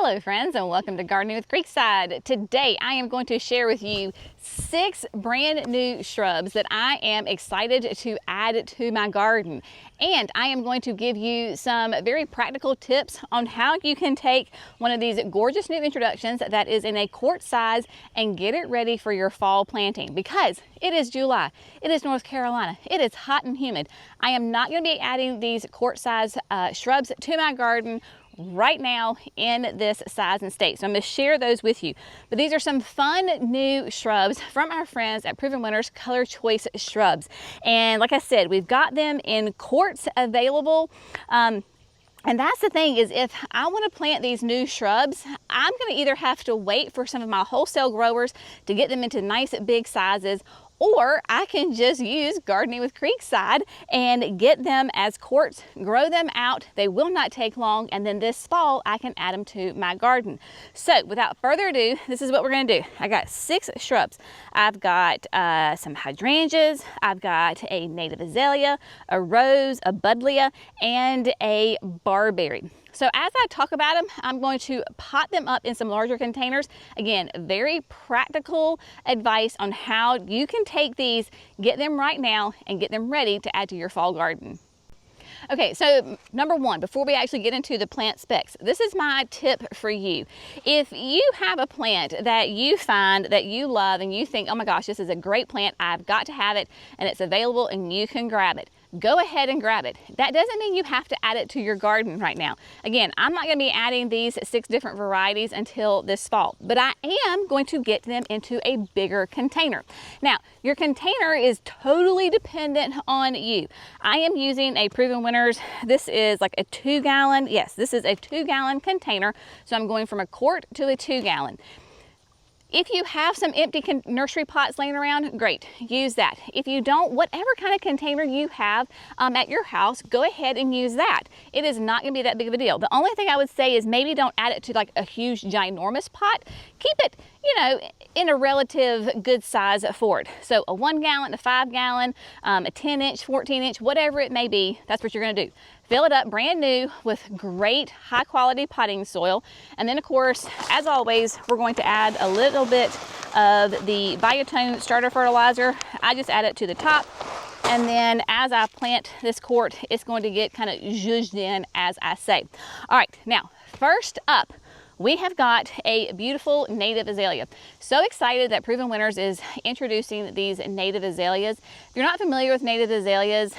Hello friends, and welcome to Gardening with Creekside. Today I am going to share with you 6 brand new shrubs that I am excited to add to my garden. And I am going to give you some very practical tips on how you can take one of these gorgeous new introductions that is in a quart size and get it ready for your fall planting, because it is July, it is North Carolina, it is hot and humid. I am not going to be adding these quart size shrubs to my garden right now in this size and state. So I'm going to share those with you. But these are some fun new shrubs from our friends at Proven Winners Color Choice Shrubs. And like I said, we've got them in quarts available. And that's the thing, is if I want to plant these new shrubs, I'm going to either have to wait for some of my wholesale growers to get them into nice big sizes, or I can just use Gardening with Creekside and get them as quarts, grow them out. They will not take long, and then this fall I can add them to my garden. So without further ado, this is what we're going to do. I got 6 shrubs. I've got some hydrangeas, I've got a native azalea, a rose, a budlia, and a barberry. So as I talk about them, I'm going to pot them up in some larger containers. Again, very practical advice on how you can take these, get them right now, and get them ready to add to your fall garden. Okay, so number one, before we actually get into the plant specs, this is my tip for you. If you have a plant that you find that you love and you think, oh my gosh, this is a great plant, I've got to have it, and it's available and you can grab it, go ahead and grab it. That doesn't mean you have to add it to your garden right now. Again, I'm not going to be adding these 6 different varieties until this fall, but I am going to get them into a bigger container. Now, your container is totally dependent on you. I am using a Proven Winners. This is like a 2-gallon. Yes, this is a 2-gallon container. So I'm going from a quart to a 2-gallon. If you have some empty nursery pots laying around, great, use that. If you don't, whatever kind of container you have at your house, go ahead and use that. It is not gonna be that big of a deal. The only thing I would say is maybe don't add it to like a huge, ginormous pot. Keep it, you know, in a relative good size for it. So a 1 gallon, a 5 gallon, a 10-inch, 14-inch, whatever it may be, that's what you're gonna do. Fill it up brand new with great high quality potting soil. And then of course, as always, we're going to add a little bit of the Biotone starter fertilizer. I just add it to the top. And then as I plant this quart, it's going to get kind of zhuzhed in, as I say. All right, now first up, we have got a beautiful native azalea. So excited that Proven Winners is introducing these native azaleas. If you're not familiar with native azaleas,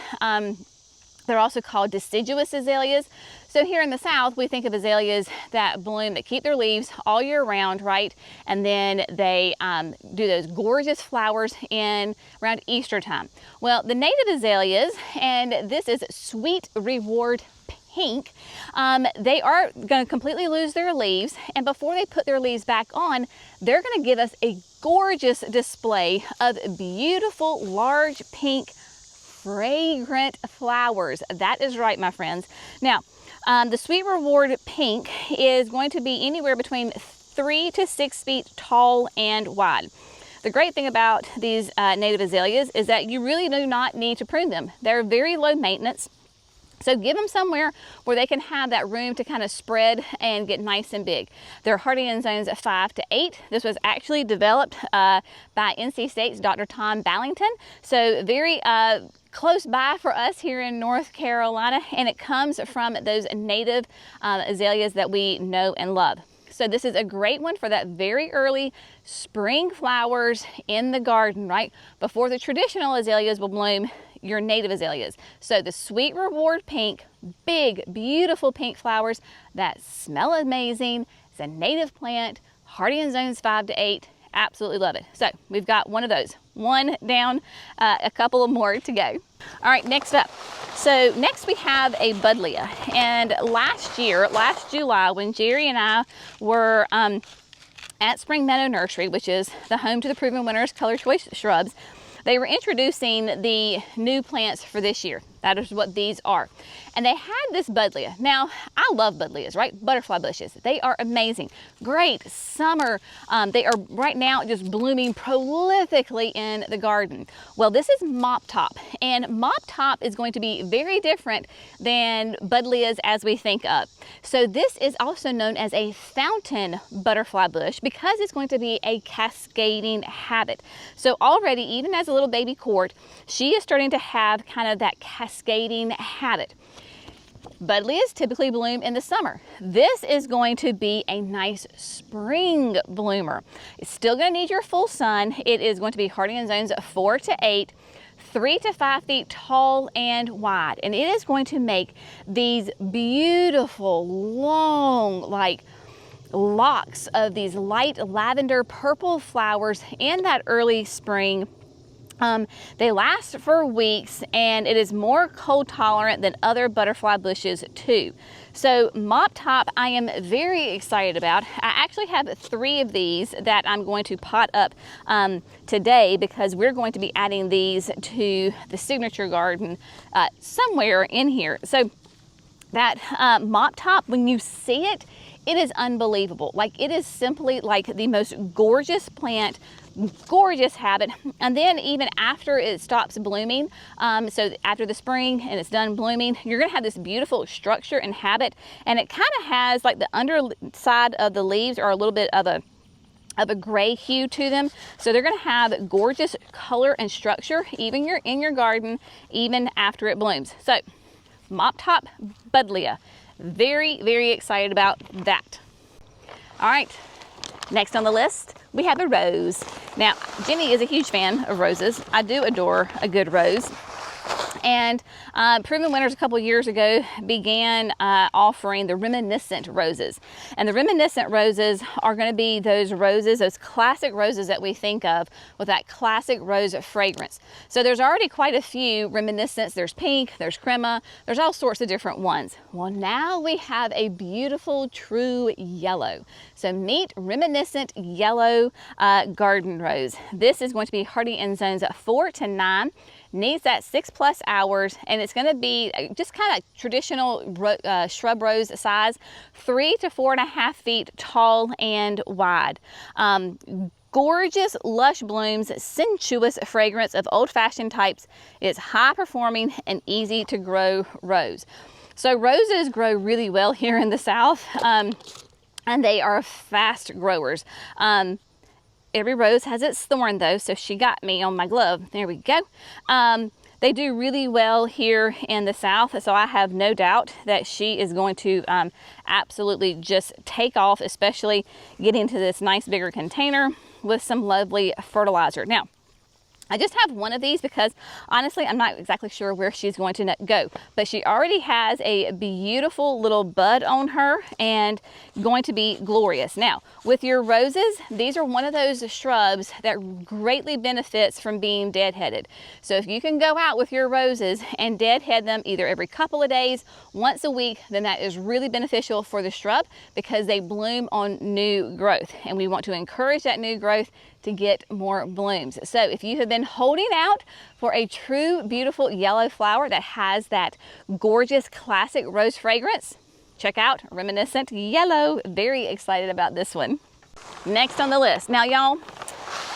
they're also called deciduous azaleas. So here in the South, we think of azaleas that bloom, that keep their leaves all year round, right? And then they do those gorgeous flowers in around Easter time. Well, the native azaleas, and this is Sweet Reward Pink, they are going to completely lose their leaves, and before they put their leaves back on, they're going to give us a gorgeous display of beautiful large pink fragrant flowers. That is right, my friends. Now, the Sweet Reward Pink is going to be anywhere between 3 to 6 feet tall and wide. The great thing about these native azaleas is that you really do not need to prune them. They're very low maintenance. So give them somewhere where they can have that room to kind of spread and get nice and big. They're hardy in zones of 5 to 8. This was actually developed by NC State's Dr. Tom Ballington. So very close by for us here in North Carolina, and it comes from those native azaleas that we know and love. So this is a great one for that very early spring flowers in the garden, right? Before the traditional azaleas will bloom, your native azaleas. So the Sweet Reward Pink, big, beautiful pink flowers that smell amazing. It's a native plant, hardy in zones 5 to 8. Absolutely love it. So we've got one of those. One down, a couple more to go. All right, next up. So next we have a Budlia. And last July, when Jerry and I were at Spring Meadow Nursery, which is the home to the Proven Winners Color Choice Shrubs, they were introducing the new plants for this year. That is what these are. And they had this Budlia. Now, I love Budlias, right? Butterfly bushes. They are amazing. Great summer. They are right now just blooming prolifically in the garden. Well, this is Moptop, and Moptop is going to be very different than Budlias as we think of. So this is also known as a fountain butterfly bush because it's going to be a cascading habit. So already, even as a little baby court, she is starting to have kind of that cascading habit. Budlias typically bloom in the summer. This is going to be a nice spring bloomer. It's still going to need your full sun. It is going to be hardy in zones 4 to 8, 3 to 5 feet tall and wide. And it is going to make these beautiful, long, like locks of these light lavender purple flowers in that early spring. They last for weeks, and it is more cold tolerant than other butterfly bushes too. So Moptop I am very excited about. I actually have 3 of these that I'm going to pot up today because we're going to be adding these to the signature garden somewhere in here. So that Moptop, when you see it, it is unbelievable. Like, it is simply like the most gorgeous plant, gorgeous habit. And then even after it stops blooming, so after the spring and it's done blooming, you're gonna have this beautiful structure and habit. And it kind of has like the underside of the leaves are a little bit of a gray hue to them. So they're gonna have gorgeous color and structure, even in your garden, even after it blooms. So Moptop Budlia. Very, very excited about that. All right, next on the list, we have a rose. Now, Jenny is a huge fan of roses. I do adore a good rose. And Proven Winners a couple years ago began offering the reminiscent roses. And the reminiscent roses are going to be those roses, those classic roses that we think of with that classic rose fragrance. So there's already quite a few reminiscents. There's pink, there's crema, there's all sorts of different ones. Well, now we have a beautiful true yellow. So meet reminiscent yellow garden rose. This is going to be hardy in zones 4 to 9. Needs that 6+ hours, and it's going to be just kind of traditional shrub rose size, 3 to 4.5 feet tall and wide. Gorgeous, lush blooms, sensuous fragrance of old-fashioned types. It's high-performing and easy to grow rose. So roses grow really well here in the South, and they are fast growers. Every rose has its thorn though, so she got me on my glove. There we go. They do really well here in the South, so I have no doubt that she is going to absolutely just take off, especially get into this nice bigger container with some lovely fertilizer. Now, I just have one of these because honestly, I'm not exactly sure where she's going to go, but she already has a beautiful little bud on her and going to be glorious. Now, with your roses, these are one of those shrubs that greatly benefits from being deadheaded. So if you can go out with your roses and deadhead them either every couple of days, once a week, then that is really beneficial for the shrub because they bloom on new growth, and we want to encourage that new growth to get more blooms. So if you have been holding out for a true beautiful yellow flower that has that gorgeous classic rose fragrance, check out Reminiscent Yellow. Very excited about this one. Next on the list. Now y'all,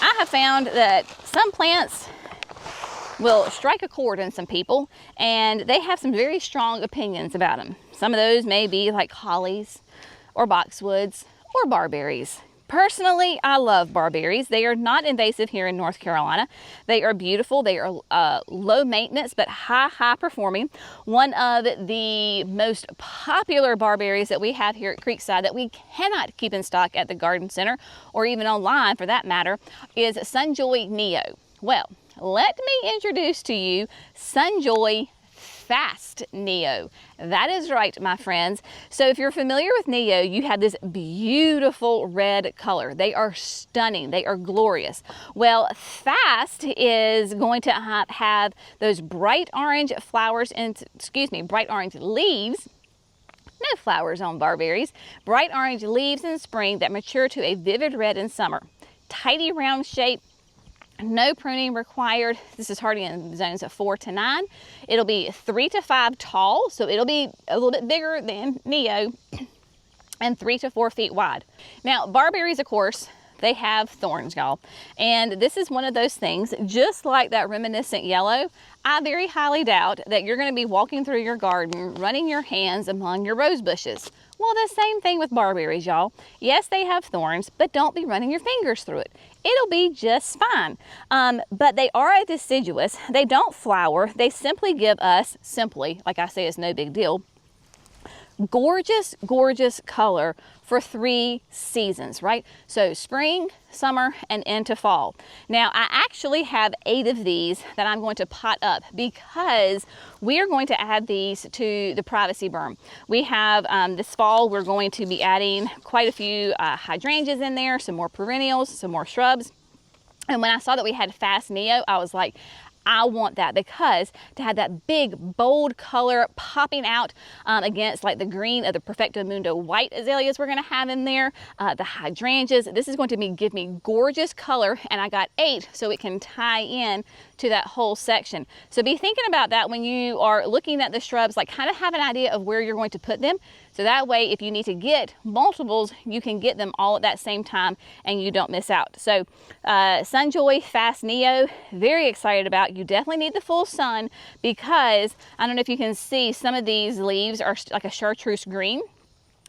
I have found that some plants will strike a chord in some people, and they have some very strong opinions about them. Some of those may be like hollies or boxwoods or barberries. Personally, I love barberries. They are not invasive here in North Carolina. They are beautiful. They are low maintenance, but high performing. One of the most popular barberries that we have here at Creekside that we cannot keep in stock at the garden center or even online for that matter is Sunjoy Neo. Well, let me introduce to you Sunjoy Fast Neo. That is right, my friends. So if you're familiar with Neo, you have this beautiful red color. They are stunning. They are glorious. Well, Fast is going to have those bright orange flowers and, bright orange leaves. No flowers on barberries. Bright orange leaves in spring that mature to a vivid red in summer. Tidy round shape, No pruning required. This is hardy in zones of 4 to 9. It'll be 3 to 5 tall, so it'll be a little bit bigger than Neo, and 3 to 4 feet wide. Now, barberries, of course, they have thorns, y'all. And this is one of those things, just like that reminiscent yellow, I very highly doubt that you're gonna be walking through your garden, running your hands among your rose bushes. Well, the same thing with barberries, y'all. Yes, they have thorns, but don't be running your fingers through it. It'll be just fine. But they are deciduous. They don't flower. They simply give us, like I say, it's no big deal, gorgeous, gorgeous color for 3 seasons, right? So spring, summer, and into fall. Now, I actually have 8 of these that I'm going to pot up because we are going to add these to the privacy berm. We have, this fall, we're going to be adding quite a few hydrangeas in there, some more perennials, some more shrubs. And when I saw that we had Fast Neo, I was like, I want that, because to have that big, bold color popping out against like the green of the Perfecto Mundo white azaleas we're gonna have in there, the hydrangeas, this is going to give me gorgeous color, and I got 8 so it can tie in to that whole section. So be thinking about that when you are looking at the shrubs, like kind of have an idea of where you're going to put them. So that way, if you need to get multiples, you can get them all at that same time and you don't miss out. So Sunjoy Fast Neo, very excited about. You definitely need the full sun, because I don't know if you can see, some of these leaves are like a chartreuse green.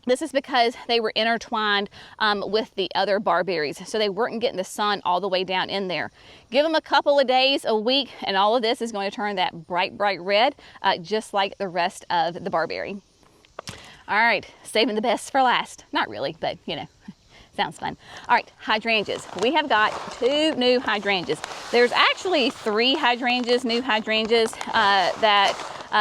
This is because they were intertwined with the other barberries, so they weren't getting the sun all the way down in there. Give them a couple of days, a week, and all of this is going to turn that bright, bright red, just like the rest of the barberry. All right, saving the best for last. Not really, but you know, sounds fun. All right, hydrangeas. We have got 2 new hydrangeas. There's actually 3 hydrangeas, new hydrangeas that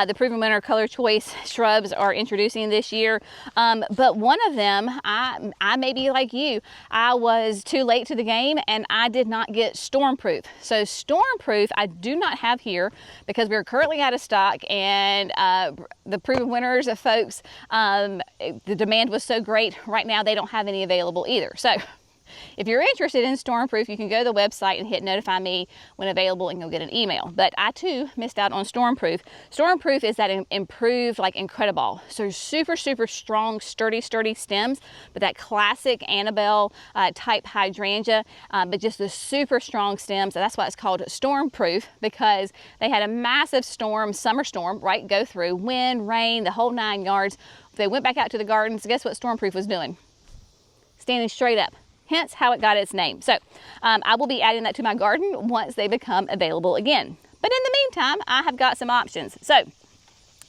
the Proven Winner Color Choice Shrubs are introducing this year. But one of them, I may be like you, I was too late to the game and I did not get Stormproof. So Stormproof I do not have here because we're currently out of stock, and the Proven Winners folks, the demand was so great. Right now they don't have any available either. So if you're interested in Stormproof, you can go to the website and hit notify me when available, and you'll get an email. But I too missed out on Stormproof. Stormproof is that improved like Incredible. So super, super strong, sturdy stems, but that classic Annabelle type hydrangea, but just the super strong stems. So that's why it's called Stormproof, because they had a massive storm, summer storm, right, go through, wind, rain, the whole 9 yards. They went back out to the gardens. Guess what Stormproof was doing? Standing straight up. Hence how it got its name. So I will be adding that to my garden once they become available again. But in the meantime, I have got some options. So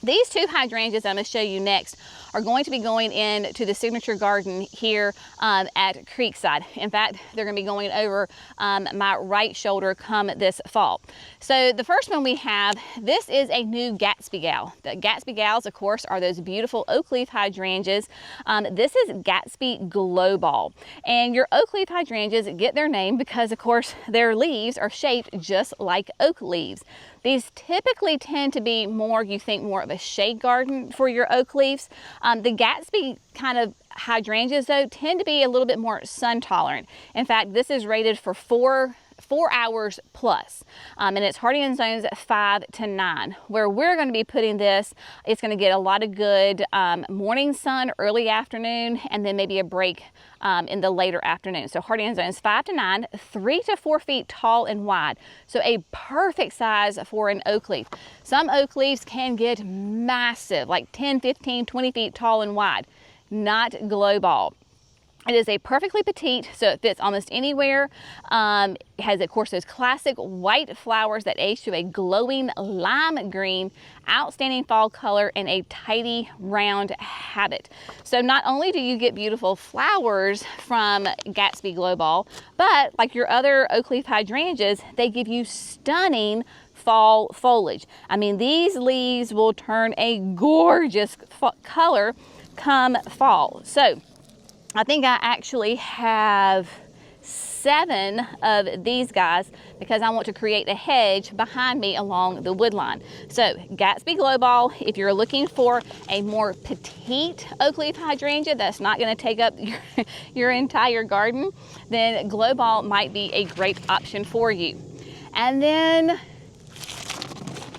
these 2 hydrangeas I'm going to show you next are going to be going into the signature garden here at Creekside. In fact, they're going to be going over my right shoulder come this fall. So the first one we have, this is a new Gatsby Gal. The Gatsby Gals, of course, are those beautiful oak leaf hydrangeas. This is Gatsby Glow Ball. And your oak leaf hydrangeas get their name because, of course, their leaves are shaped just like oak leaves. These typically tend to be more, you think, more of a shade garden for your oak leaves. The Gatsby kind of hydrangeas, though, tend to be a little bit more sun tolerant. In fact, this is rated for 4 hours plus, and it's hardy in zones 5 to 9. Where we're going to be putting this, it's going to get a lot of good morning sun, early afternoon, and then maybe a break in the later afternoon. So hardy in zones 5 to 9, 3 to 4 feet tall and wide. So a perfect size for an oak leaf. Some oak leaves can get massive, like 10, 15, 20 feet tall and wide. Not Glow Ball. It is a perfectly petite, so it fits almost anywhere. It has, of course, those classic white flowers that age to a glowing lime green, outstanding fall color, and a tidy round habit. So not only do you get beautiful flowers from Gatsby Glow Ball, but like your other oak leaf hydrangeas, they give you stunning fall foliage. I mean, these leaves will turn a gorgeous color come fall. So I think I actually have 7 of these guys because I want to create a hedge behind me along the wood line. So Gatsby Glow Ball, if you're looking for a more petite oak leaf hydrangea that's not going to take up your entire garden, then Glow Ball might be a great option for you. And then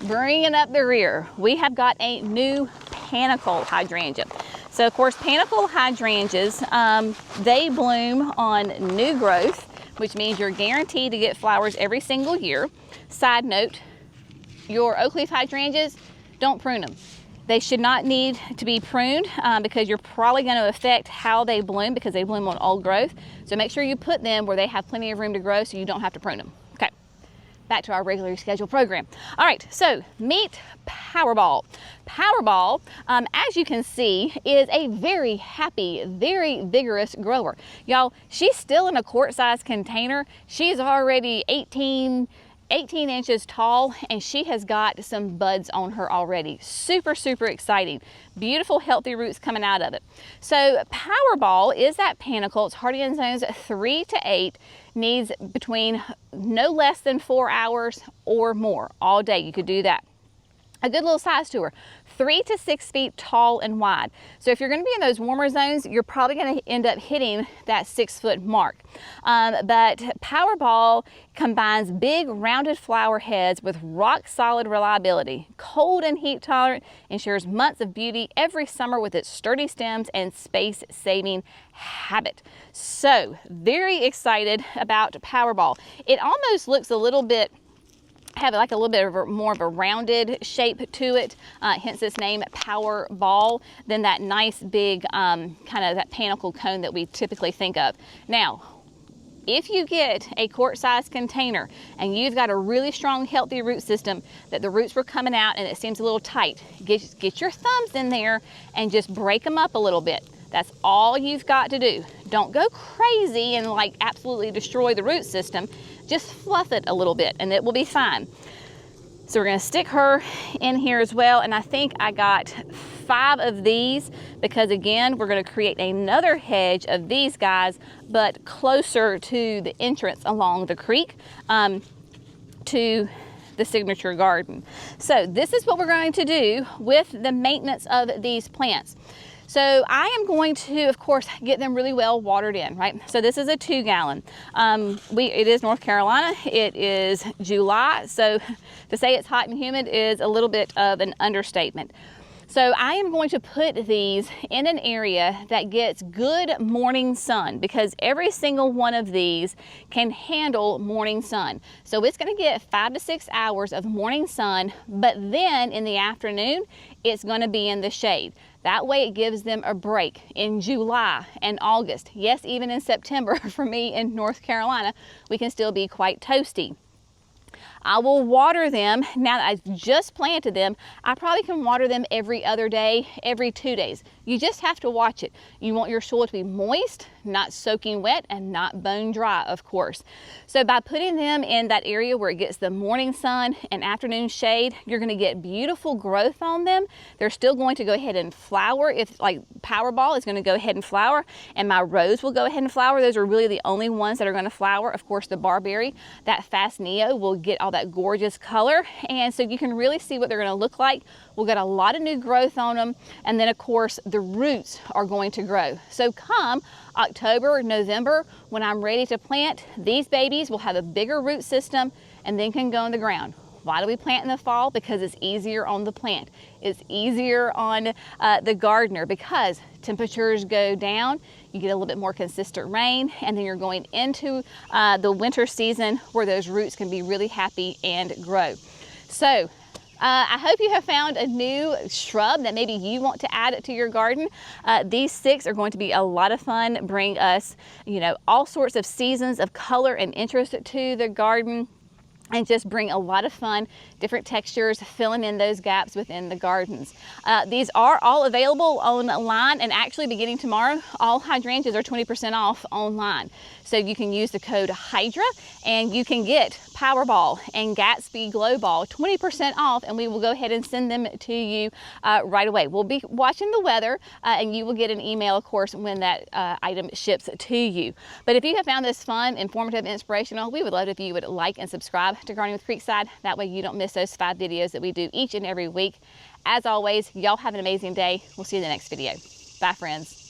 bringing up the rear, we have got a new panicle hydrangea. So of course, panicle hydrangeas, they bloom on new growth, which means you're guaranteed to get flowers every single year. Side note, your oak leaf hydrangeas, don't prune them. They should not need to be pruned because you're probably going to affect how they bloom because they bloom on old growth. So make sure you put them where they have plenty of room to grow so you don't have to prune them. Okay, back to our regularly scheduled program. All right, so meet Powerball. Powerball, as you can see, is a very happy, very vigorous grower. Y'all, she's still in a quart-sized container. She's already 18 inches tall, and she has got some buds on her already. Super, super exciting. Beautiful, healthy roots coming out of it. So Powerball is that panicle. It's hardy in zones 3 to 8, needs between no less than 4 hours or more all day. You could do that. A good little size to her, 3 to 6 feet tall and wide. So if you're going to be in those warmer zones, you're probably going to end up hitting that 6-foot mark. But Powerball combines big rounded flower heads with rock solid reliability, cold and heat tolerant, ensures months of beauty every summer with its sturdy stems and space saving habit. So very excited about Powerball. It almost looks a little bit, have like a little bit of more of a rounded shape to it, hence its name Powerball, than that nice big kind of that panicle cone that we typically think of. Now, if you get a quart-sized container and you've got a really strong, healthy root system that the roots were coming out and it seems a little tight, get your thumbs in there and just break them up a little bit. That's all you've got to do. Don't go crazy and like absolutely destroy the root system. Just fluff it a little bit and it will be fine. So we're going to stick her in here as well. And I think I got 5 of these because again, we're going to create another hedge of these guys, but closer to the entrance along the creek to the signature garden. So this is what we're going to do with the maintenance of these plants. So I am going to, of course, get them really well watered in, right? So this is a 2-gallon. It is North Carolina. It is July. So to say it's hot and humid is a little bit of an understatement. So I am going to put these in an area that gets good morning sun because every single one of these can handle morning sun. So it's going to get 5 to 6 hours of morning sun, but then in the afternoon, it's going to be in the shade. That way it gives them a break in July and August. Yes, even in September for me in North Carolina, we can still be quite toasty. I will water them. Now that I've just planted them, I probably can water them every other day, every 2 days. You just have to watch it. You want your soil to be moist, not soaking wet, and not bone dry, of course. So by putting them in that area where it gets the morning sun and afternoon shade, you're going to get beautiful growth on them. They're still going to go ahead and flower. If like Powerball is going to go ahead and flower, and my rose will go ahead and flower. Those are really the only ones that are going to flower. Of course, the Barberry, that Fast Neo, will get all that gorgeous color, and so you can really see what they're going to look like. We'll get a lot of new growth on them, and then of course the roots are going to grow. So come October, November, when I'm ready to plant, these babies will have a bigger root system and then can go in the ground. Why do we plant in the fall? Because it's easier on the plant. It's easier on the gardener because temperatures go down, you get a little bit more consistent rain, and then you're going into the winter season where those roots can be really happy and grow. So I hope you have found a new shrub that maybe you want to add it to your garden. These 6 are going to be a lot of fun, bring us, all sorts of seasons of color and interest to the garden, and just bring a lot of fun, different textures, filling in those gaps within the gardens. These are all available online, and actually beginning tomorrow, all hydrangeas are 20% off online. So you can use the code HYDRA and you can get Powerball and Gatsby Glow Ball 20% off, and we will go ahead and send them to you right away. We'll be watching the weather and you will get an email, of course, when that item ships to you. But if you have found this fun, informative, inspirational, we would love it if you would like and subscribe to Gardening with Creekside. That way you don't miss those 5 videos that we do each and every week. As always, y'all have an amazing day. We'll see you in the next video. Bye, friends.